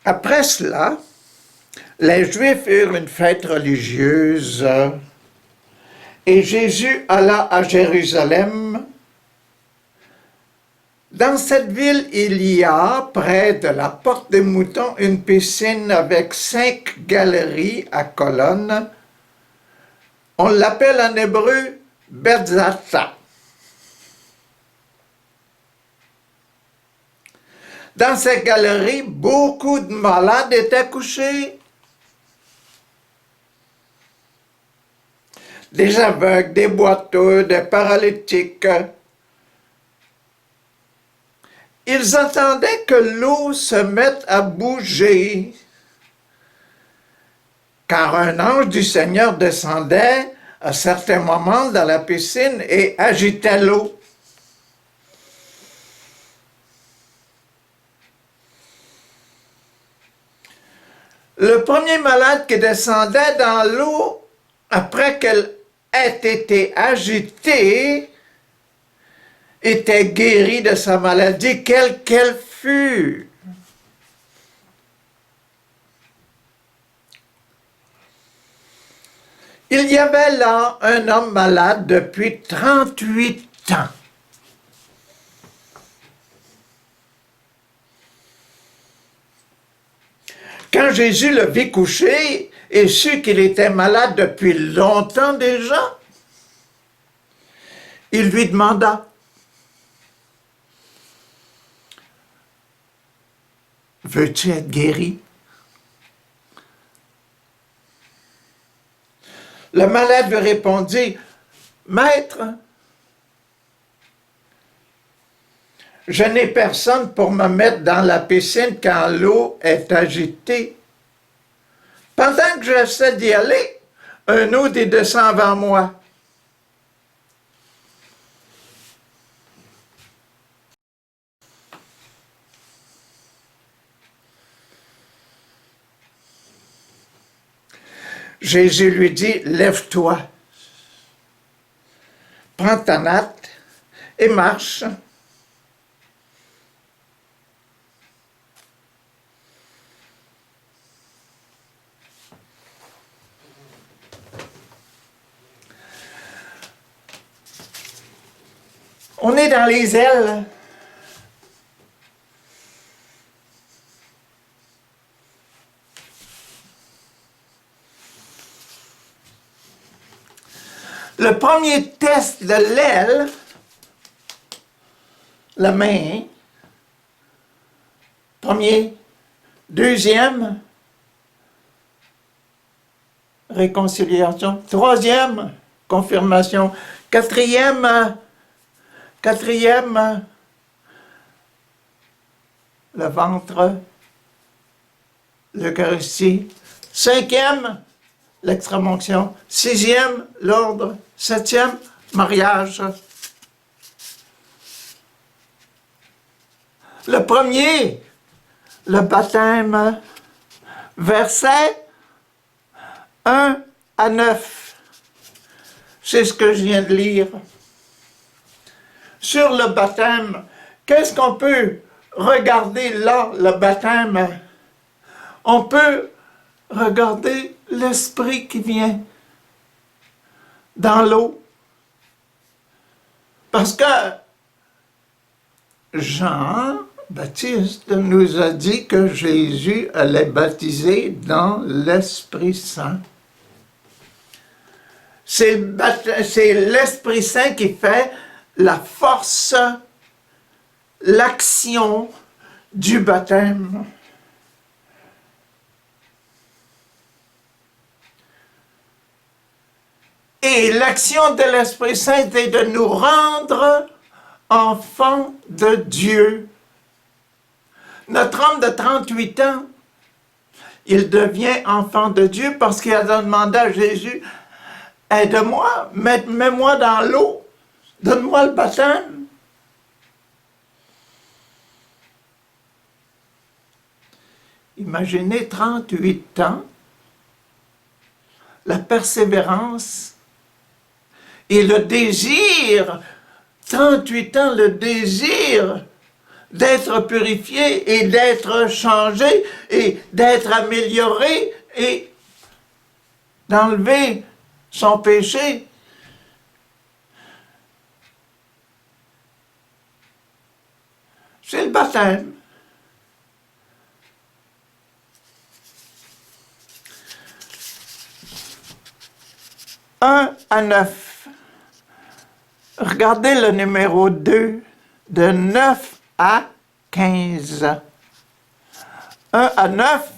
Après cela, les Juifs eurent une fête religieuse et Jésus alla à Jérusalem. Dans cette ville, il y a, près de la porte des moutons, une piscine avec 5 galeries à colonnes. On l'appelle en hébreu Betzata. Dans cette galerie, beaucoup de malades étaient couchés. Des aveugles, des boiteux, des paralytiques. Ils attendaient que l'eau se mette à bouger, car un ange du Seigneur descendait à certains moments dans la piscine et agitait l'eau. Le premier malade qui descendait dans l'eau, après qu'elle ait été agitée, était guéri de sa maladie, quelle qu'elle fût. Il y avait là un homme malade depuis 38 ans. Quand Jésus le vit couché et sut qu'il était malade depuis longtemps déjà, il lui demanda: « Veux-tu être guéri? » Le malade lui répondit: « Maître, je n'ai personne pour me mettre dans la piscine quand l'eau est agitée. Pendant que j'essaie d'y aller, un autre descend avant moi. » Jésus lui dit: « Lève-toi, prends ta natte et marche. » On est dans les ailes. Le premier test de l'aile, la main, premier, deuxième, réconciliation, troisième, confirmation, quatrième, le ventre, l'Eucharistie, cinquième, l'extrême-onction, sixième, l'ordre, septième, mariage. Le premier, le baptême, versets 1 à 9. C'est ce que je viens de lire. Sur le baptême, qu'est-ce qu'on peut regarder là, le baptême? On peut regarder l'esprit qui vient dans l'eau. Parce que Jean-Baptiste nous a dit que Jésus allait baptiser dans l'Esprit Saint. C'est l'Esprit Saint qui fait la force, l'action du baptême. Et l'action de l'Esprit Saint est de nous rendre enfants de Dieu. Notre homme de 38 ans, il devient enfant de Dieu parce qu'il a demandé à Jésus: « Aide-moi, mets-moi dans l'eau, donne-moi le baptême. » Imaginez 38 ans, la persévérance et le désir, 38 ans, le désir d'être purifié et d'être changé et d'être amélioré et d'enlever son péché. C'est le baptême. « 1 à 9. Regardez le numéro 2, de 9 à 15. 1 à 9,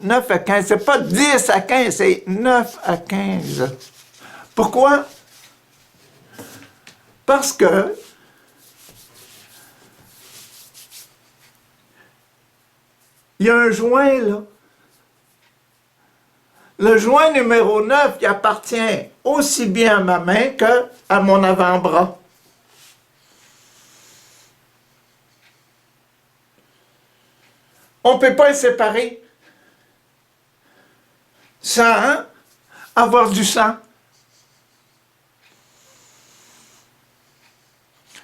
9 à 15. C'est pas 10 à 15, c'est 9 à 15. Pourquoi? Parce que il y a un joint là. Le joint numéro 9 qui appartient aussi bien à ma main qu'à mon avant-bras. On ne peut pas les séparer sans avoir du sang.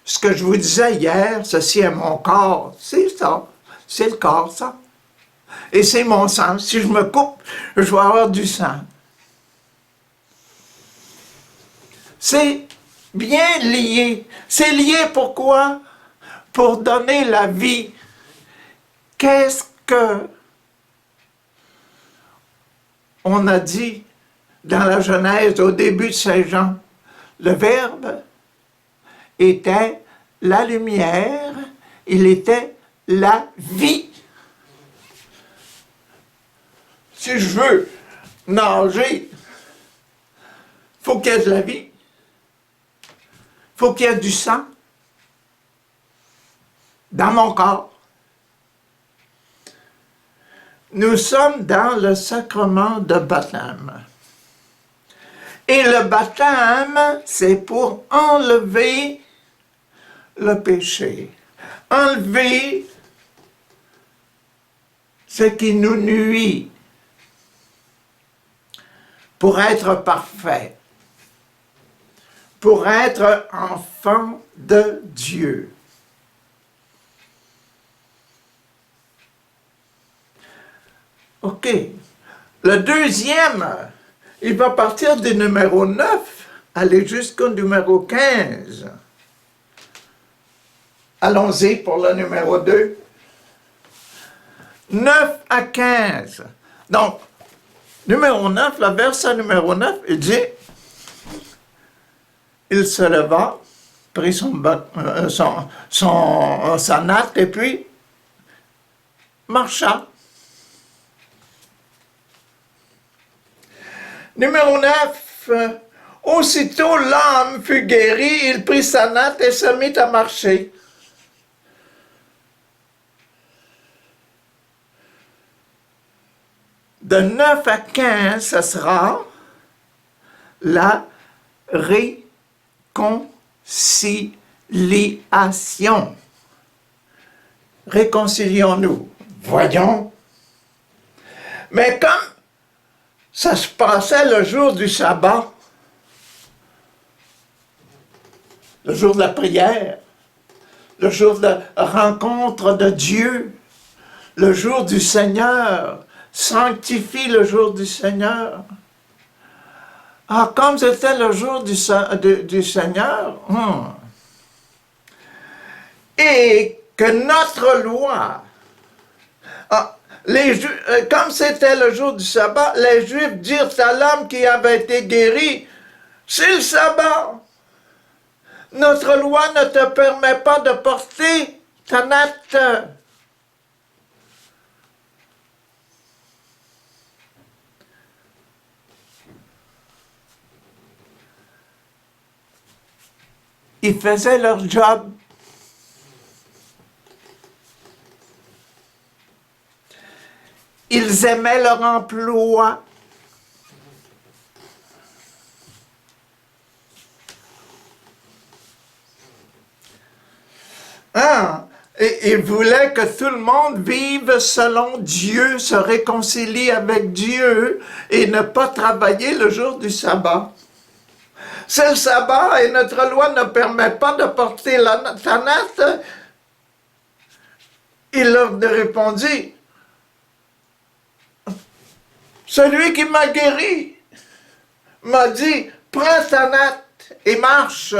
Ce que je vous disais hier, ceci est mon corps, c'est ça, c'est le corps, ça. Et c'est mon sang. Si je me coupe, je vais avoir du sang. C'est bien lié. C'est lié pourquoi? Pour donner la vie. Qu'est-ce que on a dit dans la Genèse au début de Saint Jean? Le Verbe était la lumière, il était la vie. Si je veux nager, il faut qu'il y ait de la vie. Il faut qu'il y ait du sang dans mon corps. Nous sommes dans le sacrement de baptême. Et le baptême, c'est pour enlever le péché. Enlever ce qui nous nuit. Pour être parfait. Pour être enfant de Dieu. OK. Le deuxième, il va partir du numéro 9, aller jusqu'au numéro 15. Allons-y pour le numéro 2. 9 à 15. Donc, numéro 9, le verset numéro 9, il dit, il se leva, prit sa natte et puis marcha. Numéro 9, aussitôt l'homme fut guéri, il prit sa natte et se mit à marcher. De 9 à 15, ce sera la réconciliation. Réconcilions-nous. Voyons. Mais comme ça se passait le jour du sabbat, le jour de la prière, le jour de la rencontre de Dieu, le jour du Seigneur, sanctifie le jour du Seigneur. Ah, comme c'était le jour du Seigneur, et que notre loi, comme c'était le jour du sabbat, les Juifs dirent à l'homme qui avait été guéri, c'est le sabbat. Notre loi ne te permet pas de porter ta natte. Ils faisaient leur job. Ils aimaient leur emploi. Et ils voulaient que tout le monde vive selon Dieu, se réconcilie avec Dieu et ne pas travailler le jour du sabbat. C'est le sabbat et notre loi ne permet pas de porter ta natte. il leur répondit, celui qui m'a guéri m'a dit, prends ta natte et marche.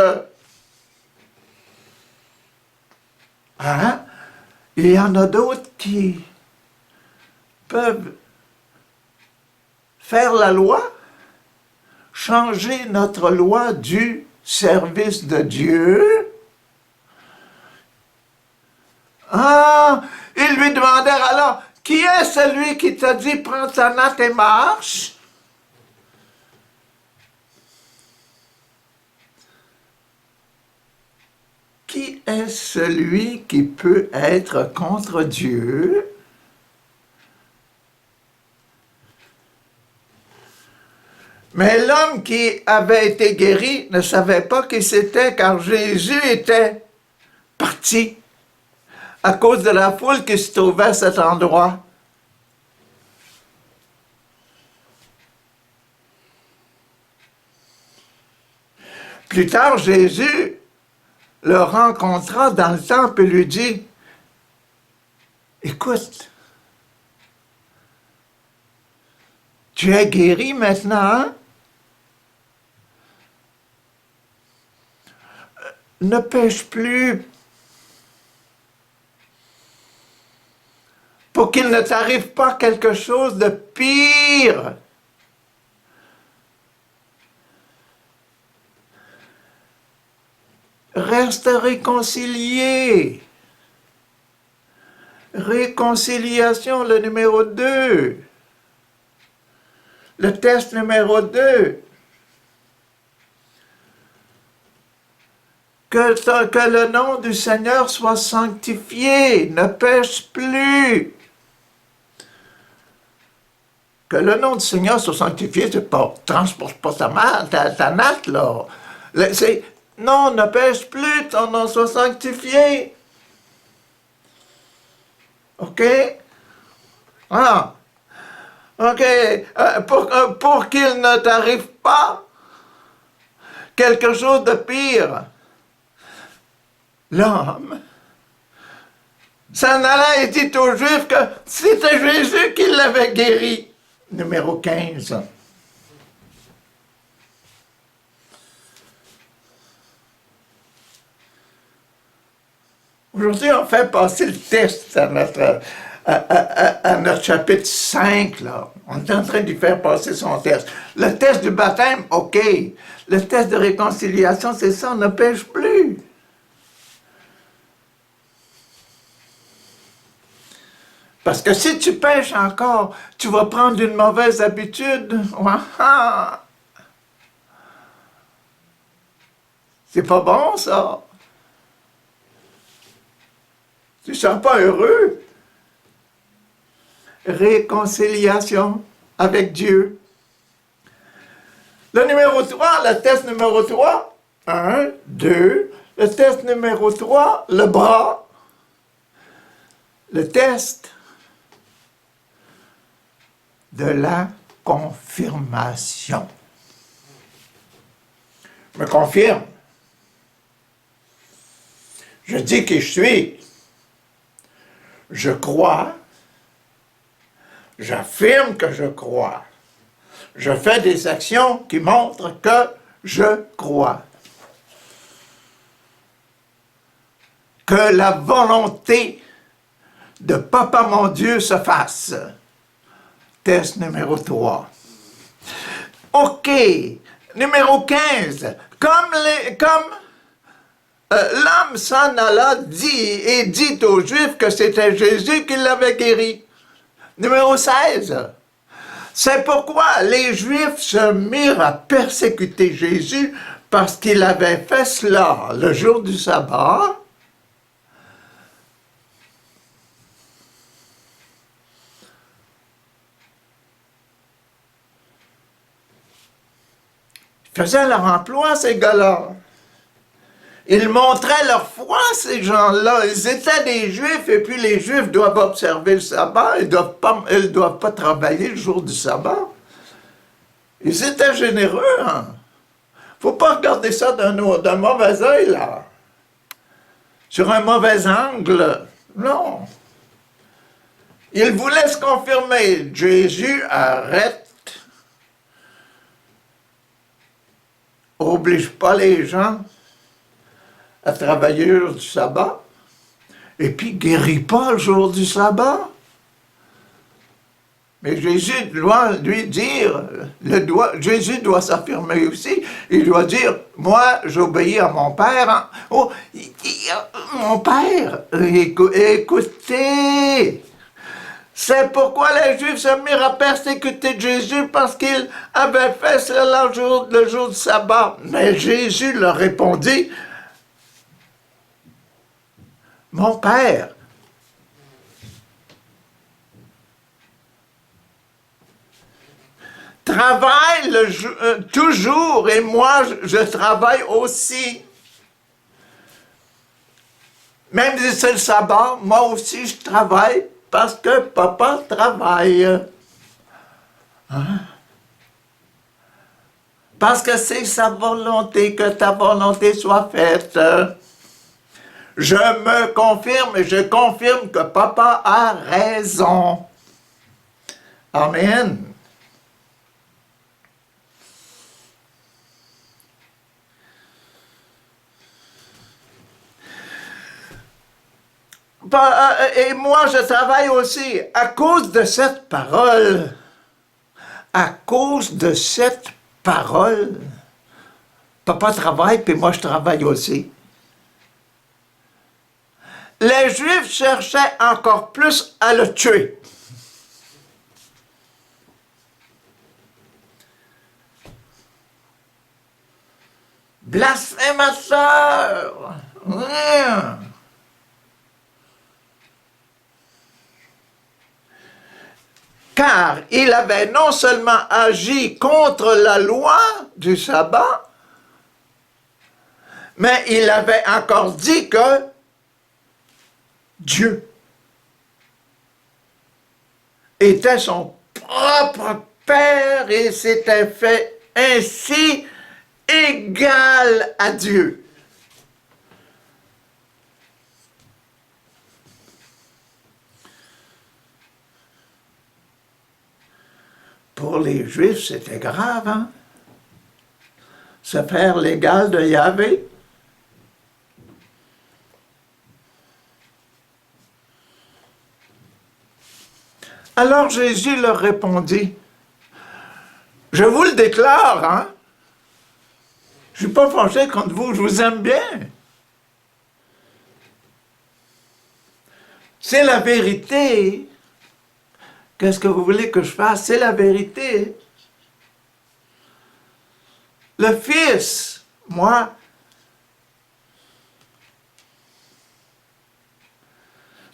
Hein? Il y en a d'autres qui peuvent faire la loi, changer notre loi du service de Dieu. Ah, ils lui demandèrent alors, qui est celui qui t'a dit, prends ta natte et marche? Qui est celui qui peut être contre Dieu? Mais l'homme qui avait été guéri ne savait pas qui c'était, car Jésus était parti à cause de la foule qui se trouvait à cet endroit. Plus tard, Jésus le rencontra dans le temple et lui dit, « Écoute, tu es guéri maintenant, hein? Ne pêche plus pour qu'il ne t'arrive pas quelque chose de pire. » Reste réconcilié. Réconciliation, le numéro 2. Le test numéro 2. Que le nom du Seigneur soit sanctifié. Ne pêche plus. Que le nom du Seigneur soit sanctifié, c'est pas, transporte pas ta natte, là. Non, ne pêche plus, ton nom soit sanctifié. OK? Ah. OK. Pour qu'il ne t'arrive pas quelque chose de pire. L'homme s'en alla et dit aux Juifs que c'était Jésus qui l'avait guéri. Numéro 15. Aujourd'hui, on fait passer le test à notre chapitre 5, là. On est en train de lui faire passer son test. Le test du baptême, OK. Le test de réconciliation, c'est ça, on ne pêche plus. Parce que si tu pêches encore, tu vas prendre une mauvaise habitude. C'est pas bon, ça. Tu ne sens pas heureux. Réconciliation avec Dieu. Le numéro 3, le test numéro 3. 1, 2. Le test numéro 3, le bras. Le test de la confirmation. Je me confirme. Je dis qui je suis. Je crois. J'affirme que je crois. Je fais des actions qui montrent que je crois. Que la volonté de Papa mon Dieu se fasse. Test numéro 3. OK. Numéro 15. L'homme s'en alla et dit aux Juifs que c'était Jésus qui l'avait guéri. Numéro 16. C'est pourquoi les Juifs se mirent à persécuter Jésus parce qu'il avait fait cela le jour du sabbat. Ils faisaient leur emploi, ces gars-là. Ils montraient leur foi, ces gens-là. Ils étaient des Juifs, et puis les Juifs doivent observer le sabbat. Ils ne doivent pas travailler le jour du sabbat. Ils étaient généreux. Hein? Faut pas regarder ça d'un mauvais œil, là. Sur un mauvais angle. Non. Il vous laisse confirmer. Jésus arrête. Oblige pas les gens à travailler le jour du sabbat. Et puis, guérit pas le jour du sabbat. Mais Jésus doit lui dire, Jésus doit s'affirmer aussi. Il doit dire, moi, j'obéis à mon Père. Oh, mon Père, écoutez. C'est pourquoi les Juifs se mirent à persécuter Jésus parce qu'il avait fait cela le jour du sabbat. Mais Jésus leur répondit, mon Père travaille toujours et moi je travaille aussi. Même si c'est le sabbat, moi aussi je travaille parce que papa travaille. Hein? Parce que c'est sa volonté que ta volonté soit faite. Je me confirme et je confirme que papa a raison. Amen. Et moi, je travaille aussi à cause de cette parole. À cause de cette parole. Papa travaille, puis moi, je travaille aussi. Les Juifs cherchaient encore plus à le tuer. Blasphémateur! Car il avait non seulement agi contre la loi du sabbat, mais il avait encore dit que Dieu était son propre Père et s'était fait ainsi égal à Dieu. Pour les Juifs, c'était grave, hein? Se faire l'égal de Yahvé. Alors Jésus leur répondit, je vous le déclare, hein? Je ne suis pas fâché contre vous, je vous aime bien. C'est la vérité. Qu'est-ce que vous voulez que je fasse? C'est la vérité. Le Fils, moi,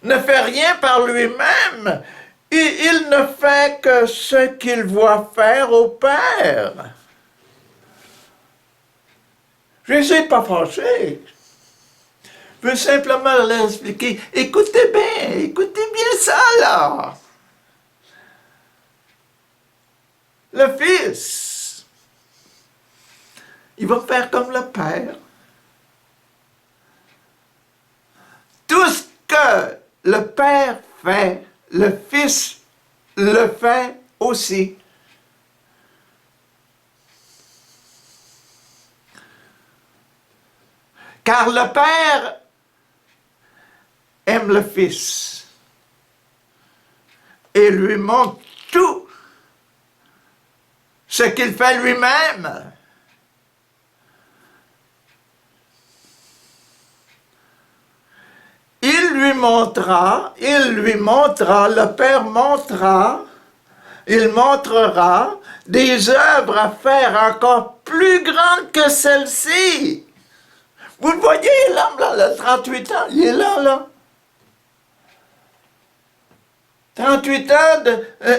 ne fait rien par lui-même. Il ne fait que ce qu'il voit faire au Père. Je ne suis pas fâché. Je veux simplement leur expliquer. Écoutez bien ça, là. Le Fils, il va faire comme le Père. Tout ce que le Père fait, le Fils le fait aussi. Car le Père aime le Fils et lui montre tout ce qu'il fait lui-même. Il lui montrera, le Père montrera, il montrera des œuvres à faire encore plus grandes que celles-ci. Vous le voyez, l'homme, là, le 38 ans, il est là. 38 ans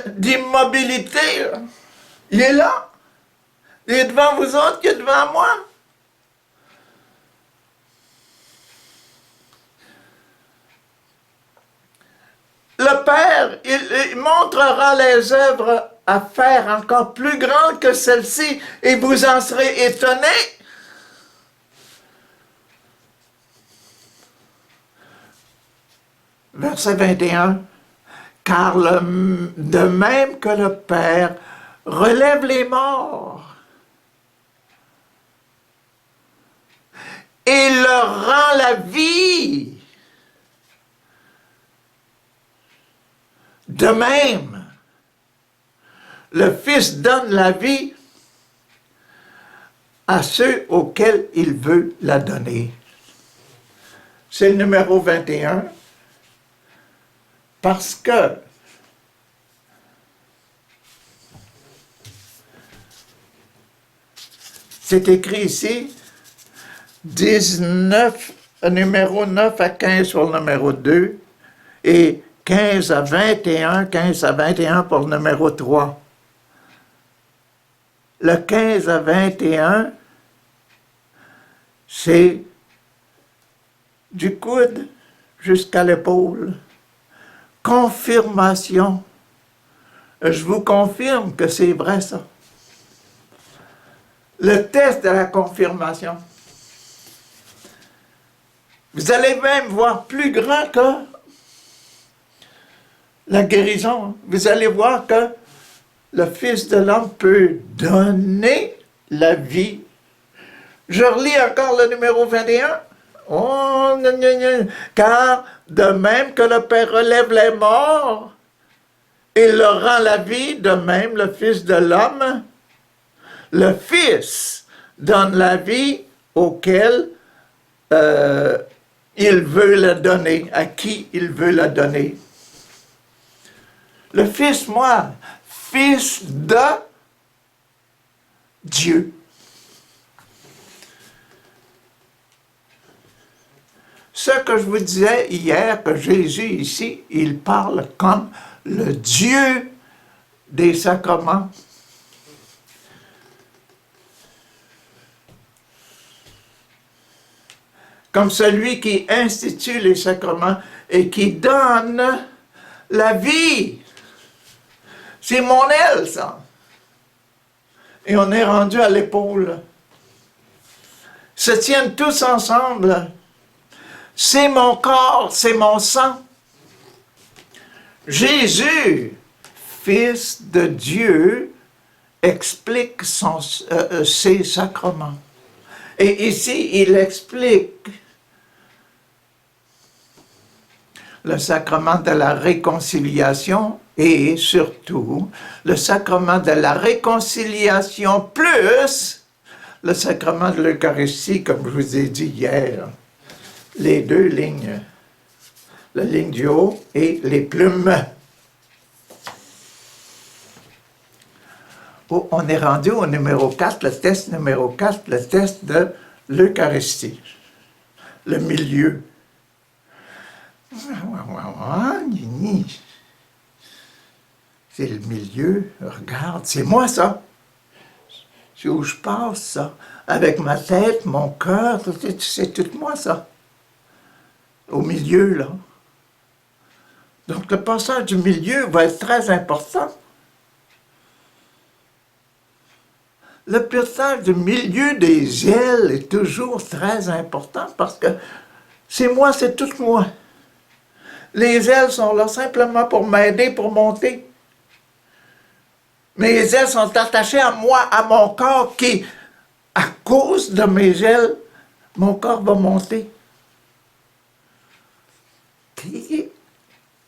d'immobilité, là. Il est là. Il est devant vous autres, il est devant moi. Le Père, il montrera les œuvres à faire encore plus grandes que celles-ci, et vous en serez étonnés. Verset 21. car de même que le Père relève les morts et leur rend la vie, de même, le Fils donne la vie à ceux auxquels il veut la donner. C'est le numéro 21, parce que c'est écrit ici, 19, numéro 9 à 15 pour le numéro 2, et 15 à 21 pour le numéro 3. Le 15 à 21, c'est du coude jusqu'à l'épaule. Confirmation. Je vous confirme que c'est vrai ça. Le test de la confirmation. Vous allez même voir plus grand que la guérison. Vous allez voir que le Fils de l'homme peut donner la vie. Je relis encore le numéro 21. Oh, non, non, non. Car de même que le Père relève les morts et leur rend la vie, de même le Fils de l'homme, le Fils donne la vie auquel il veut la donner, à qui il veut la donner. Le Fils, moi, Fils de Dieu. Ce que je vous disais hier, que Jésus ici, il parle comme le Dieu des sacrements. Comme celui qui institue les sacrements et qui donne la vie. C'est mon aile, ça. Et on est rendu à l'épaule. Se tiennent tous ensemble. C'est mon corps, c'est mon sang. Jésus, Fils de Dieu, explique ses sacrements. Et ici, il explique le sacrement de la réconciliation et surtout le sacrement de la réconciliation plus le sacrement de l'Eucharistie, comme je vous ai dit hier. Les deux lignes, la ligne du haut et les plumes. Oh, on est rendu au numéro 4, le test numéro 4, le test de l'Eucharistie. Le milieu. C'est le milieu, regarde, c'est moi ça. C'est où je passe ça. Avec ma tête, mon cœur, c'est tout moi ça. Au milieu, là. Donc le passage du milieu va être très important. Le passage du milieu des ailes est toujours très important parce que c'est moi, c'est tout moi. Les ailes sont là simplement pour m'aider, pour monter. Mes ailes sont attachées à moi, à mon corps qui, à cause de mes ailes, mon corps va monter.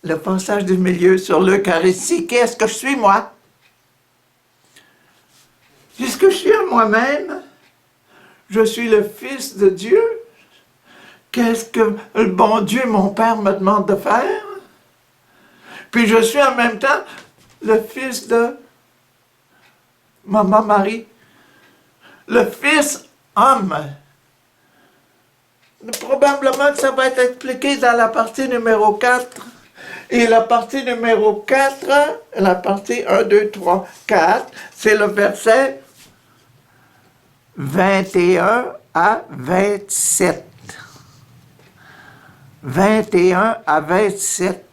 Le passage du milieu sur l'Eucharistie, qu'est-ce que je suis, moi? Qu'est-ce que je suis à moi-même? Je suis le Fils de Dieu. Qu'est-ce que le bon Dieu, mon Père, me demande de faire? Puis je suis en même temps le Fils de Maman Marie. Le Fils homme. Probablement que ça va être expliqué dans la partie numéro 4. Et la partie numéro 4, la partie 1, 2, 3, 4, c'est le verset 21 à 27. 21 à 27.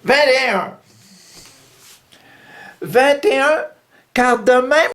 21. 21, car de même